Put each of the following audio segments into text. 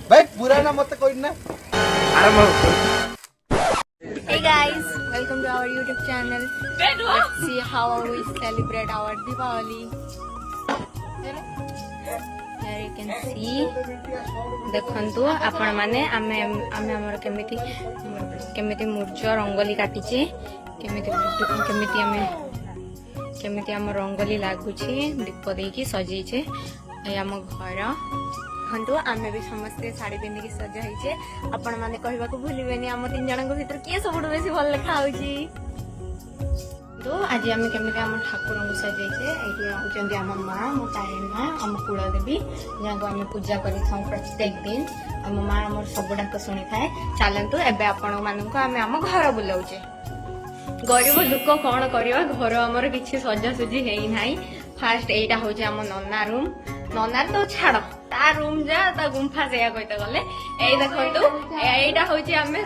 भाई पूरा ना मत कोई ना Hey guys, welcome to our YouTube channel. Let's see how we celebrate our Diwali. Here you can see. देखंतु आपण माने आमे आमे हमर केमिति मुर्ज रंगोली काटिचे केमिति हम रंगोली लागुची दीप देकी सजेइचे ए हम घर देखु आम भी समस्ते शाढ़ी पिंधिकी सजा होइछे आपण माने कहबा को भूलिबेनी हम तीन जन को भीतर किए सबुठ बेसी भल देखा होउची तो आज आम केमिति हम ठाकुर को सजाइछे एठी होचंदी हम मां मो तारिणी मां हम कुल देवी जाको हम पूजा करि थाउ प्रत्येक दिन हम मां हमर सबुडा को सुनी थाए चलंतु एबे आपण मानन को हम घर बुलाउचे गरीब दुख कौन करवा घर आमर किसी सजासुजी है नाही फास्ट एटा होचे हम नन्ना रूम नन्ना तो छाड़ ता रूम जा ता गुंफा से कहते गले ए देखंतु एटा होचे हमें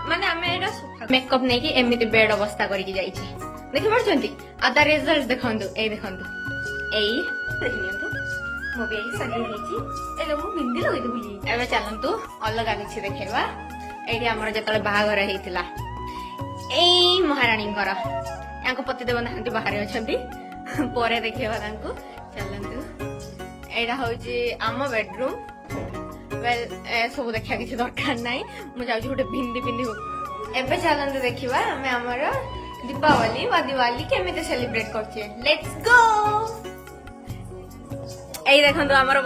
माने हमें एटा मेकअप नै कि एमिति बेड अवस्था करिक जाईछि देखि परछंती आधा रिजल्ट देखंतु ए देखंतु एई देखियंतु मो बे सजी हेछि ए लो मु बिंदी लगै देबुली एबे चलंतु अलग किछि देखेबा एठी हमर जतले बाहागर हेतिला ए महाराणी घर यांको पतिदेव नाहंती बाहर अछंती परे देखिबा तांको चलंतु एटा होची आम बेडरूम वेल सब देखा किसी दरकार नाई मु जाउची गोटे भिंडी पिंडी हो एबे चलंतु देखिबा हमें हमर दीपावली वा दिवाली केमिते सेलिब्रेट करछे लेट्स गो एई देखंतु हमर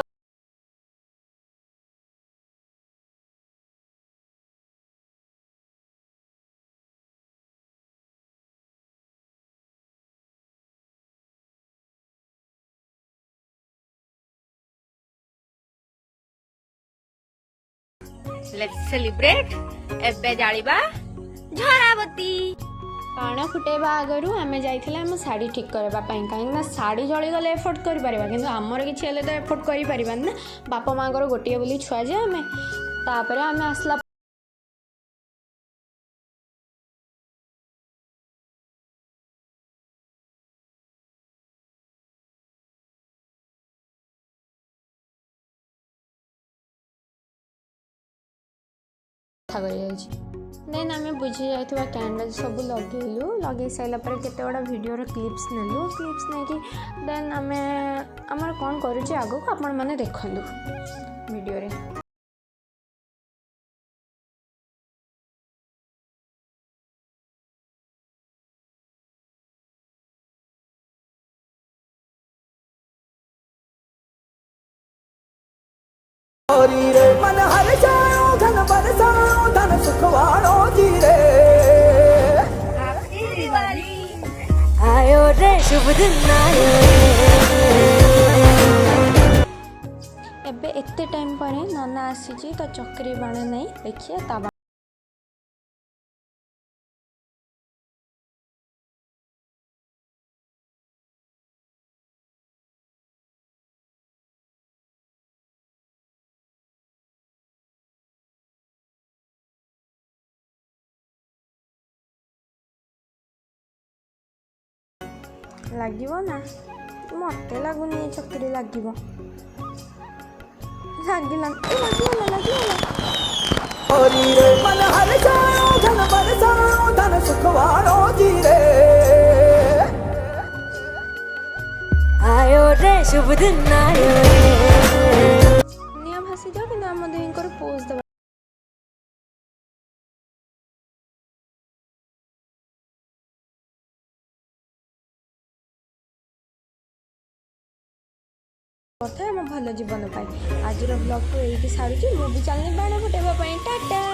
लेट्स सेलिब्रेट एबे जालिबा झराबती बाण फुटेबा आगरू आमे जाइथिले हम साड़ी ठीक करबा पई काहे ना साड़ी जळी गले एफर्ट करि परिबा किंतु हमर किछि हेले तो एफर्ट करि परिबा ना बापा मांगर गोटिए बोली छुआ जे हमें तापरे हमें आसला देन आम बुझी जाइए कैंडल सब लगेलु लगे सारा केते बड़ा वीडियो क्लिप्स नेलु क्लिप्स नहीं कि देन आम आमर कौन करुचे आगो को आपण माने देखंदु वीडियो रे मन हर जाओ धन बरसाओ धन सुखवाड़ो जी रे आयो रे शुभ दिन आयो एबे एते टाइम पर नना आसी तो चक्री बाण नहीं देखिए ता लागिबो ना मते लागुनी चक्री लागिबो लागिला होरी रे मन हर जाओ धन बरसाओ धन सुखवाड़ो जी रे आयो रे शुभ दिन आयो निया भासी जाओ कि हम देहिंकर पोज दे कथा हम भल जीवन पाई आज ब्लॉग को यही सारूँ मुझे चलनी बाण फुटेबा टाटा।